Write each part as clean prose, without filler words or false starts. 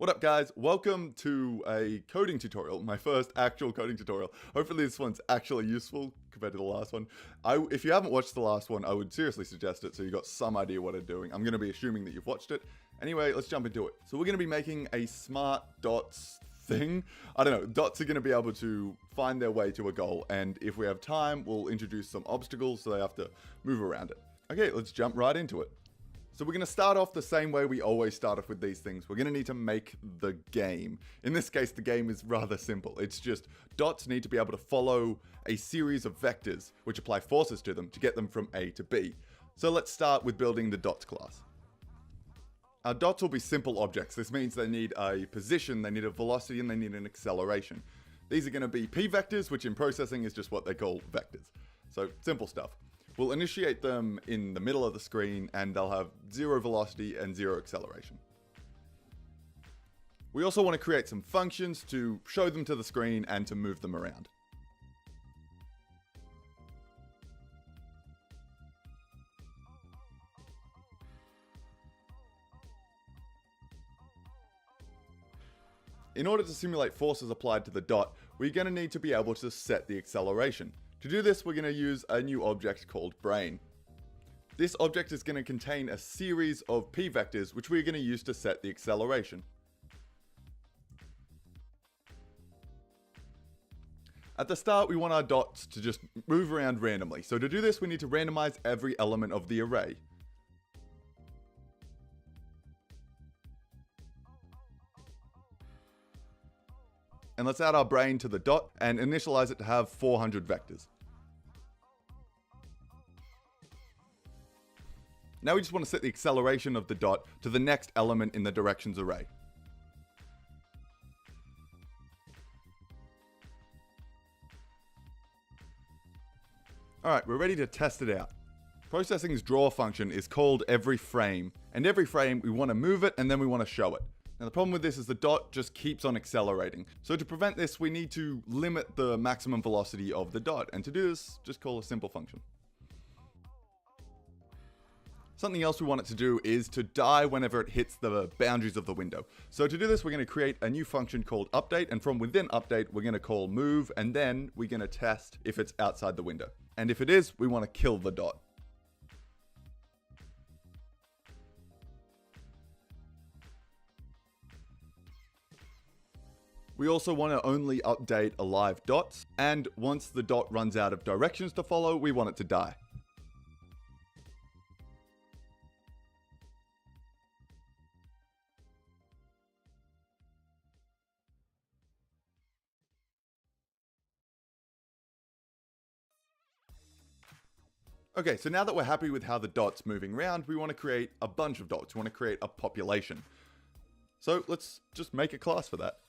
What up guys, welcome to a coding tutorial, my first actual coding tutorial. Hopefully this one's actually useful compared to the last one. If you haven't watched the last one, I would seriously suggest it so you got some idea what I'm doing. I'm going to be assuming that you've watched it. Anyway, let's jump into it. So we're going to be making a smart dots thing. I don't know, dots are going to be able to find their way to a goal, and if we have time, we'll introduce some obstacles so they have to move around it. Okay, let's jump right into it. So we're going to start off the same way we always start off with these things. We're going to need to make the game. In this case, the game is rather simple. It's just dots need to be able to follow a series of vectors, which apply forces to them to get them from A to B. So let's start with building the dots class. Our dots will be simple objects. This means they need a position, they need a velocity, and they need an acceleration. These are going to be P vectors, which in processing is just what they call vectors. So simple stuff. We'll initiate them in the middle of the screen and they'll have 0 velocity and 0 acceleration. We also want to create some functions to show them to the screen and to move them around. In order to simulate forces applied to the dot, we're going to need to be able to set the acceleration. To do this, we're going to use a new object called brain. This object is going to contain a series of P vectors, which we're going to use to set the acceleration. At the start, we want our dots to just move around randomly. So to do this, we need to randomize every element of the array. And let's add our brain to the dot and initialize it to have 400 vectors. Now we just want to set the acceleration of the dot to the next element in the directions array. Alright, we're ready to test it out. Processing's draw function is called every frame, and every frame we want to move it and then we want to show it. Now the problem with this is the dot just keeps on accelerating. So to prevent this, we need to limit the maximum velocity of the dot. And to do this, just call a simple function. Something else we want it to do is to die whenever it hits the boundaries of the window. So to do this, we're going to create a new function called update. And from within update, we're going to call move. And then we're going to test if it's outside the window. And if it is, we want to kill the dot. We also want to only update alive dots, and once the dot runs out of directions to follow, we want it to die. Okay, so now that we're happy with how the dot's moving around, we want to create a bunch of dots. We want to create a population. So let's just make a class for that.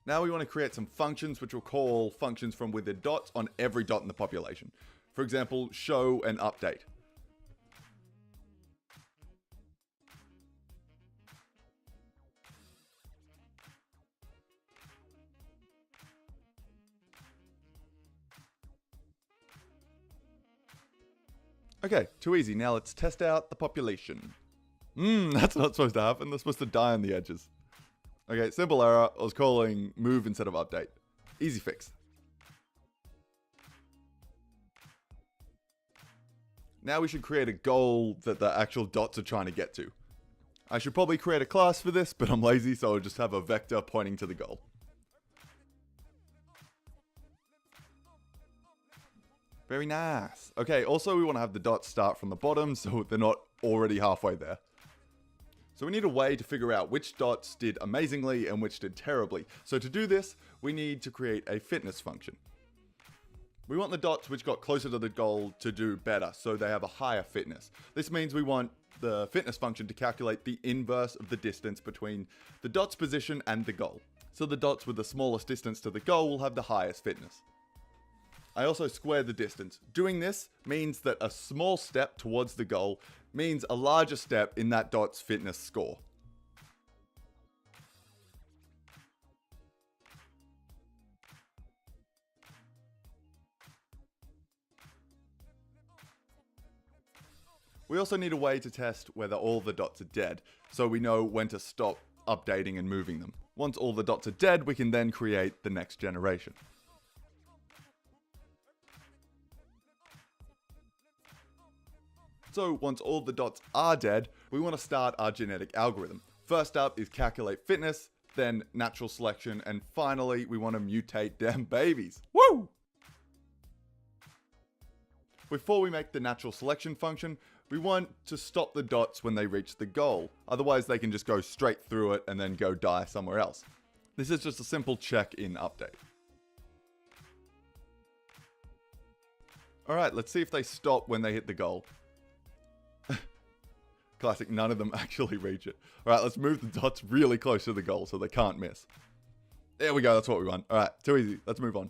Now we want to create some functions which will call functions from within dots on every dot in the population. For example, show and update. Okay, too easy. Now let's test out the population. That's not supposed to happen. They're supposed to die on the edges. Okay, simple error. I was calling move instead of update. Easy fix. Now we should create a goal that the actual dots are trying to get to. I should probably create a class for this, but I'm lazy, so I'll just have a vector pointing to the goal. Very nice. Okay, also we want to have the dots start from the bottom so they're not already halfway there. So we need a way to figure out which dots did amazingly and which did terribly. So to do this, we need to create a fitness function. We want the dots which got closer to the goal to do better, so they have a higher fitness. This means we want the fitness function to calculate the inverse of the distance between the dot's position and the goal. So the dots with the smallest distance to the goal will have the highest fitness. I also square the distance. Doing this means that a small step towards the goal means a larger step in that dot's fitness score. We also need a way to test whether all the dots are dead, so we know when to stop updating and moving them. Once all the dots are dead, we can then create the next generation. So once all the dots are dead, we want to start our genetic algorithm. First up is calculate fitness, then natural selection, and finally we want to mutate them babies. Woo! Before we make the natural selection function, we want to stop the dots when they reach the goal. Otherwise they can just go straight through it and then go die somewhere else. This is just a simple check-in update. Alright, let's see if they stop when they hit the goal. Classic, none of them actually reach it. Alright, let's move the dots really close to the goal so they can't miss. There we go, that's what we want. Alright, too easy, let's move on.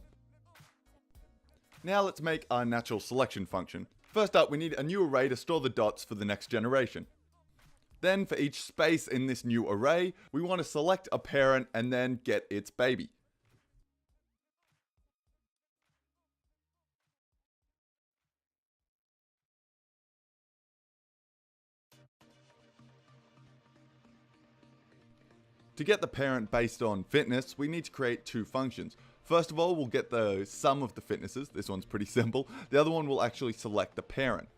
Now let's make our natural selection function. First up, we need a new array to store the dots for the next generation. Then for each space in this new array, we want to select a parent and then get its baby. To get the parent based on fitness, we need to create two functions. First of all, we'll get the sum of the fitnesses. This one's pretty simple. The other one will actually select the parent.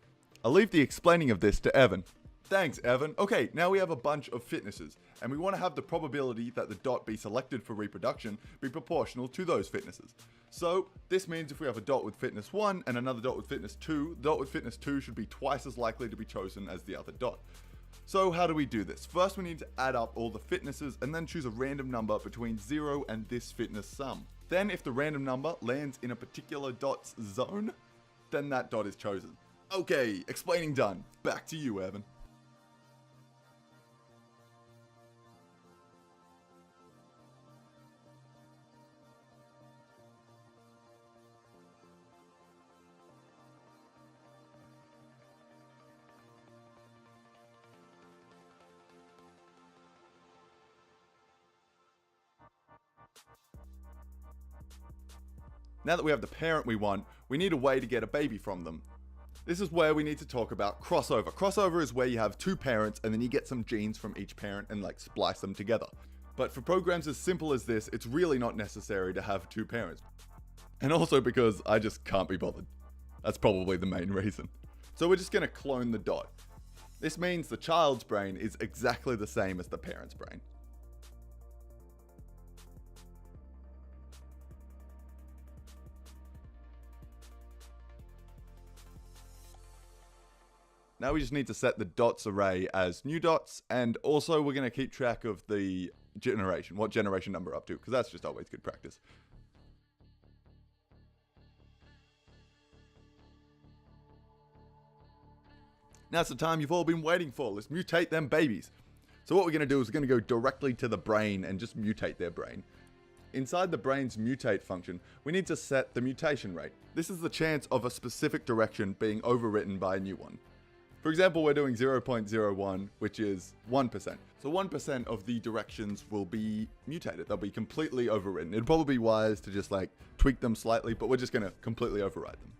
I'll leave the explaining of this to Evan. Thanks, Evan. Okay, now we have a bunch of fitnesses, and we want to have the probability that the dot be selected for reproduction be proportional to those fitnesses. So this means if we have a dot with fitness 1 and another dot with fitness 2, the dot with fitness 2 should be twice as likely to be chosen as the other dot. So how do we do this? First we need to add up all the fitnesses and then choose a random number between 0 and this fitness sum. Then if the random number lands in a particular dot's zone, then that dot is chosen. Okay, explaining done. Back to you, Evan. Now that we have the parent we want, we need a way to get a baby from them. This is where we need to talk about crossover. Crossover is where you have two parents and then you get some genes from each parent and like splice them together. But for programs as simple as this, it's really not necessary to have two parents. And also because I just can't be bothered. That's probably the main reason. So we're just gonna clone the dot. This means the child's brain is exactly the same as the parent's brain. Now we just need to set the dots array as new dots, and also we're going to keep track of the generation, what generation number we're up to, because that's just always good practice. Now it's the time you've all been waiting for. Let's mutate them babies. So what we're going to do is we're going to go directly to the brain and just mutate their brain. Inside the brain's mutate function, we need to set the mutation rate. This is the chance of a specific direction being overwritten by a new one. For example, we're doing 0.01, which is 1%. So 1% of the directions will be mutated. They'll be completely overwritten. It'd probably be wise to just like tweak them slightly, but we're just going to completely override them.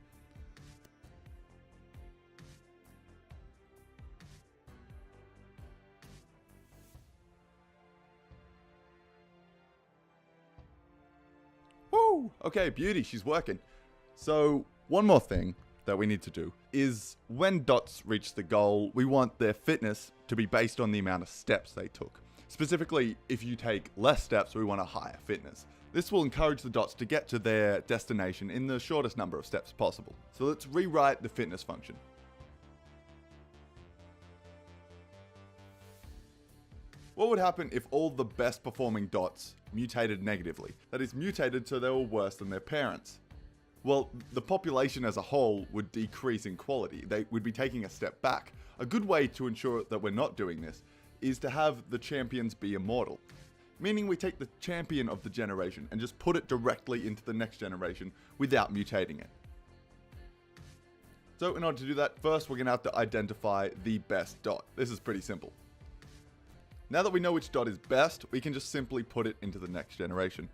Woo! Okay, beauty, she's working. So one more thing that we need to do is when dots reach the goal, we want their fitness to be based on the amount of steps they took. Specifically, if you take less steps, we want a higher fitness. This will encourage the dots to get to their destination in the shortest number of steps possible. So let's rewrite the fitness function. What would happen if all the best performing dots mutated negatively? That is, mutated so they were worse than their parents. Well, the population as a whole would decrease in quality. They would be taking a step back. A good way to ensure that we're not doing this is to have the champions be immortal. Meaning we take the champion of the generation and just put it directly into the next generation without mutating it. So in order to do that, first we're going to have to identify the best dot. This is pretty simple. Now that we know which dot is best, we can just simply put it into the next generation.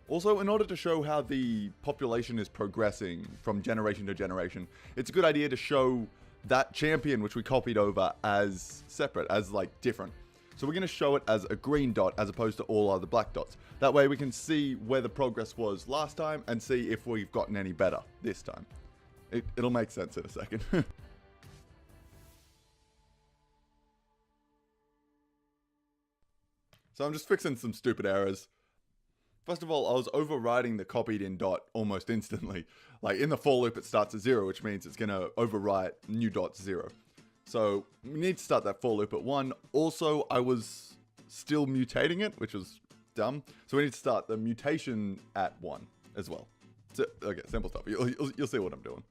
Also, in order to show how the population is progressing from generation to generation, it's a good idea to show that champion which we copied over as separate, as like different. So we're going to show it as a green dot as opposed to all other black dots. That way we can see where the progress was last time and see if we've gotten any better this time. It'll make sense in a second. So I'm just fixing some stupid errors. First of all, I was overriding the copied in dot almost instantly. Like in the for loop, it starts at 0, which means it's going to overwrite new dot 0. So we need to start that for loop at 1. Also, I was still mutating it, which was dumb. So we need to start the mutation at 1 as well. So, okay, simple stuff. You'll see what I'm doing.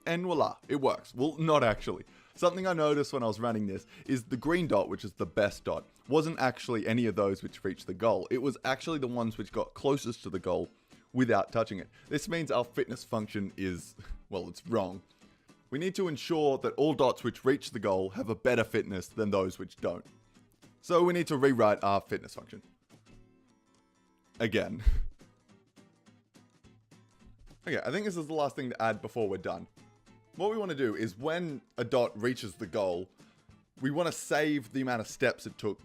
And voila, it works. Well, not actually. Something I noticed when I was running this is the green dot, which is the best dot, wasn't actually any of those which reached the goal. It was actually the ones which got closest to the goal without touching it. This means our fitness function is, well, it's wrong. We need to ensure that all dots which reach the goal have a better fitness than those which don't. So we need to rewrite our fitness function. Again. Okay, I think this is the last thing to add before we're done. What we want to do is when a dot reaches the goal, we want to save the amount of steps it took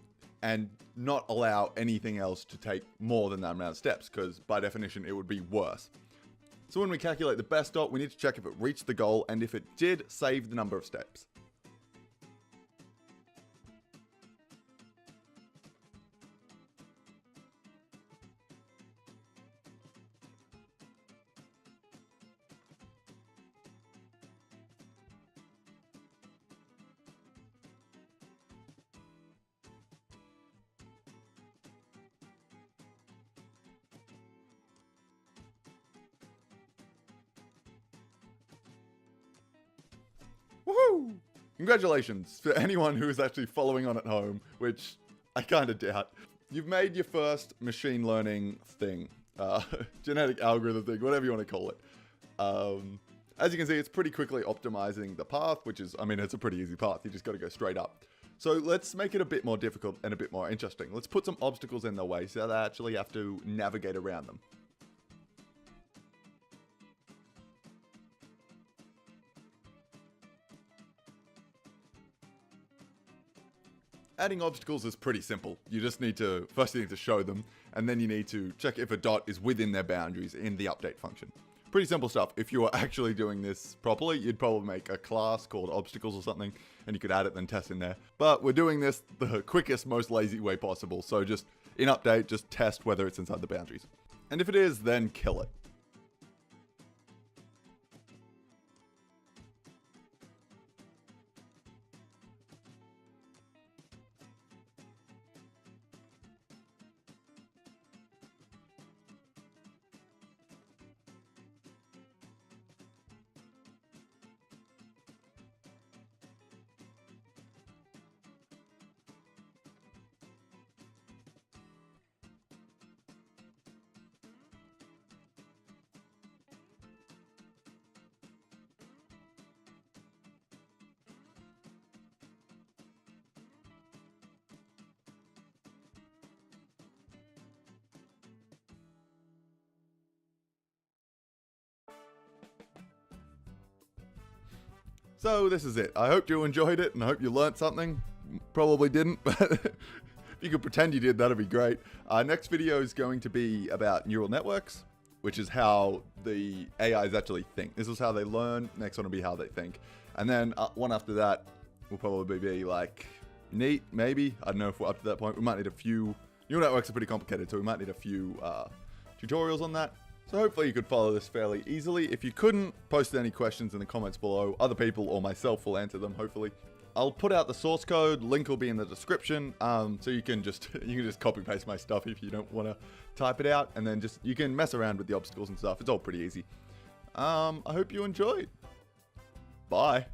and not allow anything else to take more than that amount of steps, because by definition it would be worse. So when we calculate the best dot, we need to check if it reached the goal and if it did, save the number of steps. Woohoo! Congratulations for anyone who is actually following on at home, which I kind of doubt. You've made your first machine learning thing, genetic algorithm thing, whatever you want to call it. As you can see, it's pretty quickly optimizing the path, which is, I mean, it's a pretty easy path. You just got to go straight up. So let's make it a bit more difficult and a bit more interesting. Let's put some obstacles in their way so they actually have to navigate around them. Adding obstacles is pretty simple. You just need to, first you need to show them, and then you need to check if a dot is within their boundaries in the update function. Pretty simple stuff. If you were actually doing this properly, you'd probably make a class called obstacles or something, and you could add it and test in there. But we're doing this the quickest, most lazy way possible. So just in update, just test whether it's inside the boundaries. And if it is, then kill it. So this is it. I hope you enjoyed it and I hope you learned something. Probably didn't, but if you could pretend you did, that'd be great. Next video is going to be about neural networks, which is how the AIs actually think. This is how they learn. Next one will be how they think. And then one after that will probably be like neat, maybe. I don't know if we're up to that point. We might need a few. Neural networks are pretty complicated, so we might need a few tutorials on that. So hopefully you could follow this fairly easily. If you couldn't, post any questions in the comments below. Other people or myself will answer them, hopefully. I'll put out the source code. Link will be in the description. So you can just copy paste my stuff if you don't want to type it out, and then you can mess around with the obstacles and stuff. It's all pretty easy. I hope you enjoyed. Bye.